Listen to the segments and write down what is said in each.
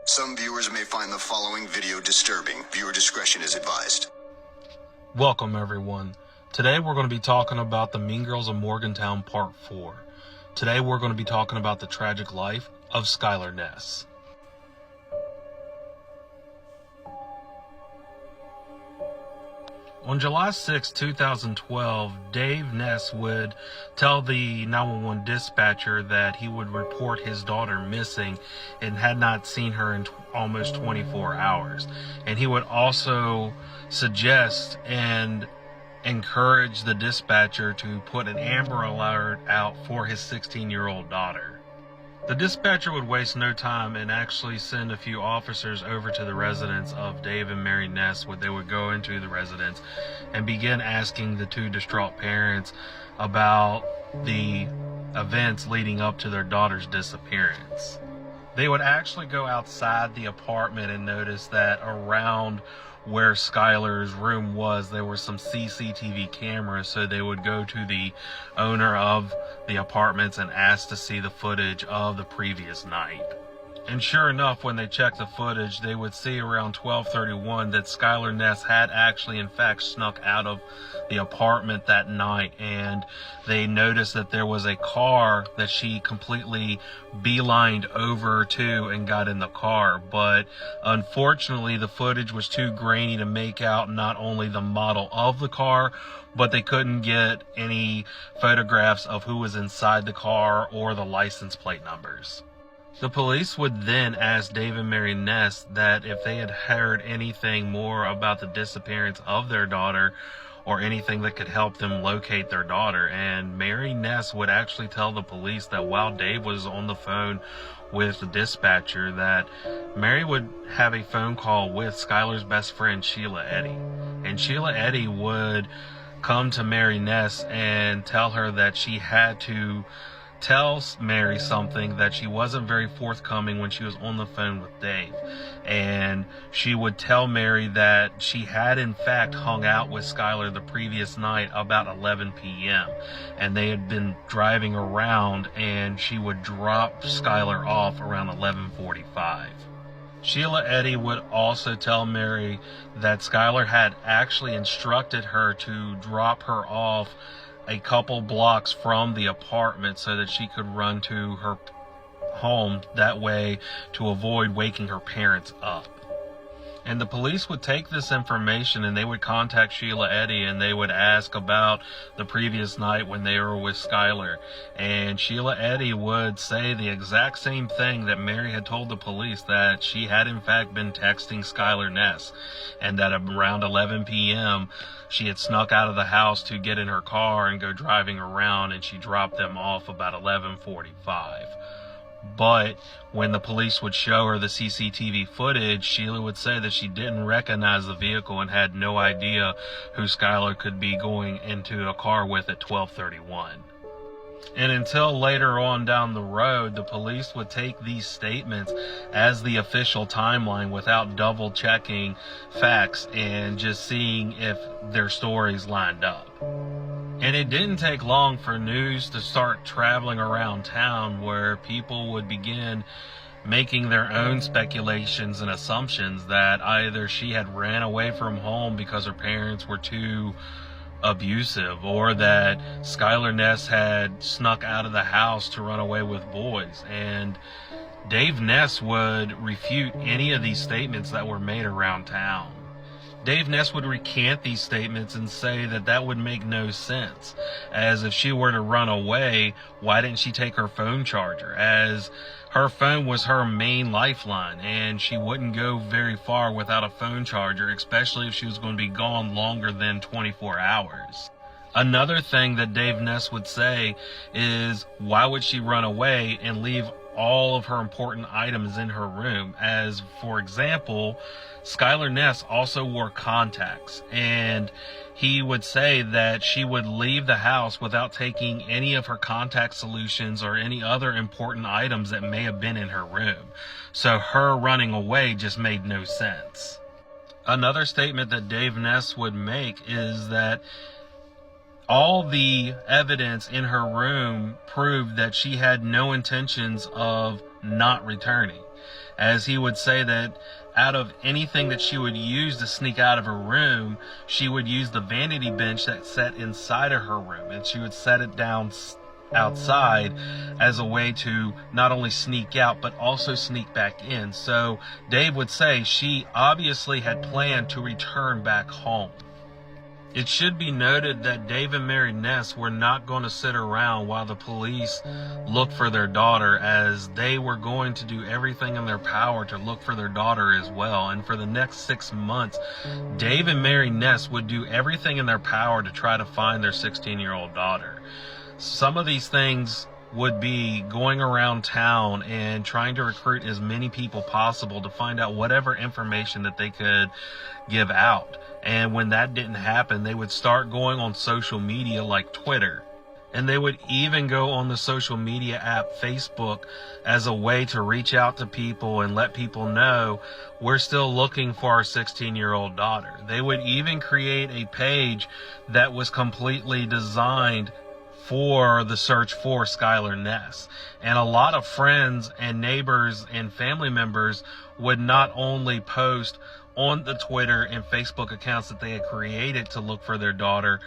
Some viewers may find the following video disturbing. Viewer discretion is advised. Welcome everyone. Today we're going to be talking about the Mean Girls of Morgantown Part 4. Today we're going to be talking about the tragic life of Skylar Ness. On July 6, 2012, Dave Ness would tell the 911 dispatcher that he would report his daughter missing and had not seen her in almost 24 hours. And he would also suggest and encourage the dispatcher to put an Amber Alert out for his 16-year-old daughter. The dispatcher would waste no time and actually send a few officers over to the residence of Dave and Mary Ness, where they would go into the residence and begin asking the two distraught parents about the events leading up to their daughter's disappearance. They would actually go outside the apartment and notice that around where Skylar's room was, there were some CCTV cameras, so they would go to the owner of the apartments and ask to see the footage of the previous night. And sure enough, when they checked the footage, they would see around 12:31 that Skylar Ness had actually in fact snuck out of the apartment that night, and they noticed that there was a car that she completely beelined over to and got in the car. But unfortunately, the footage was too grainy to make out not only the model of the car, but they couldn't get any photographs of who was inside the car or the license plate numbers. The police would then ask Dave and Mary Ness that if they had heard anything more about the disappearance of their daughter or anything that could help them locate their daughter. And Mary Ness would actually tell the police that while Dave was on the phone with the dispatcher, that Mary would have a phone call with Skylar's best friend, Sheila Eddy. And Sheila Eddy would come to Mary Ness and tell her that she had to tell Mary something, that she wasn't very forthcoming when she was on the phone with Dave. And she would tell Mary that she had in fact hung out with Skylar the previous night about 11 p.m. and they had been driving around, and she would drop Skylar off around 11:45. Sheila Eddy would also tell Mary that Skylar had actually instructed her to drop her off a couple blocks from the apartment so that she could run to her home, that way to avoid waking her parents up. And the police would take this information and they would contact Sheila Eddy and they would ask about the previous night when they were with Skylar. And Sheila Eddy would say the exact same thing that Mary had told the police, that she had in fact been texting Skylar Ness, and that around 11 p.m. she had snuck out of the house to get in her car and go driving around, and she dropped them off about 11:45. But when the police would show her the CCTV footage, Sheila would say that she didn't recognize the vehicle and had no idea who Skylar could be going into a car with at 12:31. And until later on down the road, the police would take these statements as the official timeline without double checking facts and just seeing if their stories lined up. And it didn't take long for news to start traveling around town, where people would begin making their own speculations and assumptions that either she had ran away from home because her parents were too abusive, or that Skylar Ness had snuck out of the house to run away with boys. And Dave Ness would refute any of these statements that were made around town. Dave Ness would recant these statements and say that that would make no sense, as if she were to run away, why didn't she take her phone charger, as her phone was her main lifeline and she wouldn't go very far without a phone charger, especially if she was going to be gone longer than 24 hours. Another thing that Dave Ness would say is, why would she run away and leave all of her important items in her room? As, for example, Skylar Ness also wore contacts, and he would say that she would leave the house without taking any of her contact solutions or any other important items that may have been in her room. So her running away just made no sense. Another statement that Dave Ness would make is that all the evidence in her room proved that she had no intentions of not returning. as he would say that out of anything that she would use to sneak out of her room, she would use the vanity bench that sat inside of her room, and she would set it down outside as a way to not only sneak out but also sneak back in. So Dave would say she obviously had planned to return back home. It should be noted that Dave and Mary Ness were not going to sit around while the police looked for their daughter, as they were going to do everything in their power to look for their daughter as well. And for the next 6 months, Dave and Mary Ness would do everything in their power to try to find their 16-year-old daughter. Some of these things would be going around town and trying to recruit as many people possible to find out whatever information that they could give out. And when that didn't happen, they would start going on social media like Twitter. And they would even go on the social media app Facebook as a way to reach out to people and let people know we're still looking for our 16-year-old daughter. They would even create a page that was completely designed for the search for Skylar Ness. And a lot of friends and neighbors and family members would not only post on the Twitter and Facebook accounts that they had created to look for their daughter,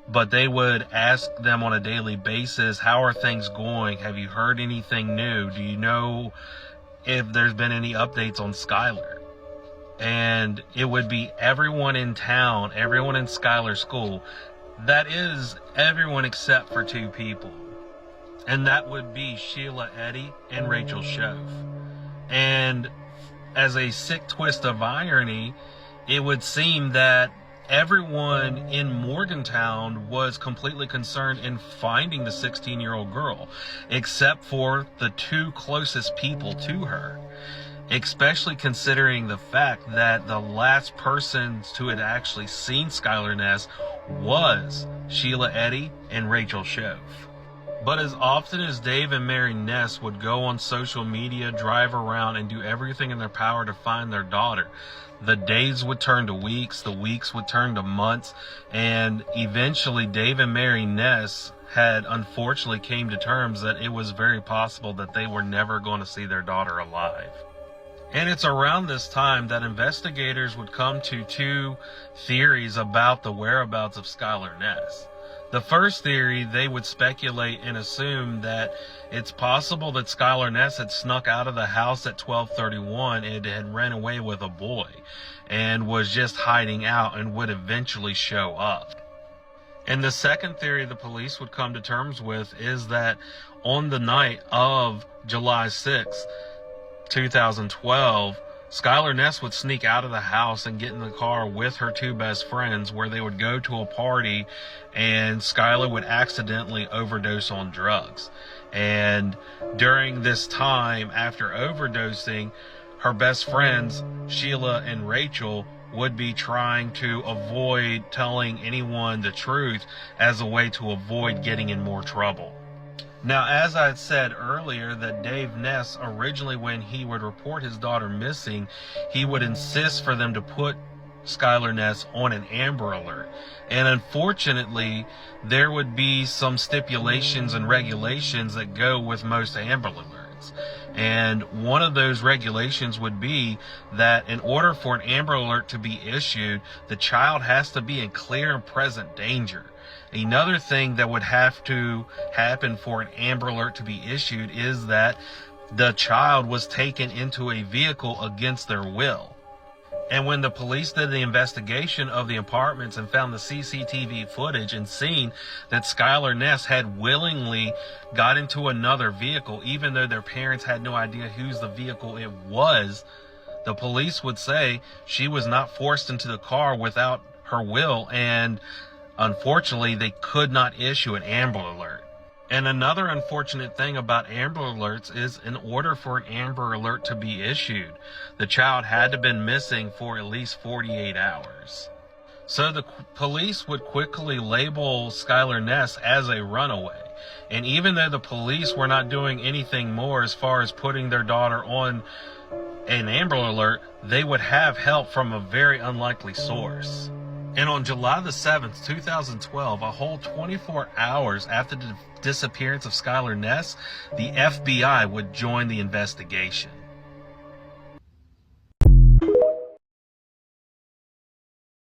but they would ask them on a daily basis, how are things going? Have you heard anything new? Do you know if there's been any updates on Skylar? And it would be everyone in town, everyone in Skylar's school. That is everyone except for 2 people. And that would be Sheila Eddy and Rachel Shove. And as a sick twist of irony, it would seem that everyone in Morgantown was completely concerned in finding the 16-year-old girl, except for the 2 closest people to her. Especially considering the fact that the last persons who had actually seen Skylar Ness was Sheila Eddy and Rachel Shove. But as often as Dave and Mary Ness would go on social media, drive around, and do everything in their power to find their daughter, the days would turn to weeks, the weeks would turn to months, and eventually Dave and Mary Ness had unfortunately came to terms that it was very possible that they were never going to see their daughter alive. And it's around this time that investigators would come to 2 theories about the whereabouts of Skylar Ness. The first theory, they would speculate and assume that it's possible that Skylar Ness had snuck out of the house at 12:31 and had ran away with a boy and was just hiding out and would eventually show up. And the second theory the police would come to terms with is that on the night of July 6th, 2012, Skylar Ness would sneak out of the house and get in the car with her 2 best friends, where they would go to a party and Skylar would accidentally overdose on drugs. And during this time, after overdosing, her best friends, Sheila and Rachel, would be trying to avoid telling anyone the truth as a way to avoid getting in more trouble. Now, as I had said earlier, that Dave Ness, originally when he would report his daughter missing, he would insist for them to put Skylar Ness on an Amber Alert. And unfortunately, there would be some stipulations and regulations that go with most Amber Alerts. And one of those regulations would be that in order for an Amber Alert to be issued, the child has to be in clear and present danger. Another thing that would have to happen for an Amber Alert to be issued is that the child was taken into a vehicle against their will. And when the police did the investigation of the apartments and found the CCTV footage and seen that Skylar Ness had willingly got into another vehicle, even though their parents had no idea whose the vehicle it was, the police would say she was not forced into the car without her will, and unfortunately, they could not issue an Amber Alert. And another unfortunate thing about Amber Alerts is, in order for an Amber Alert to be issued, the child had to have been missing for at least 48 hours. So the police would quickly label Skylar Ness as a runaway. And even though the police were not doing anything more as far as putting their daughter on an Amber Alert, they would have help from a very unlikely source. And on July the 7th, 2012, a whole 24 hours after the disappearance of Skylar Ness, the FBI would join the investigation.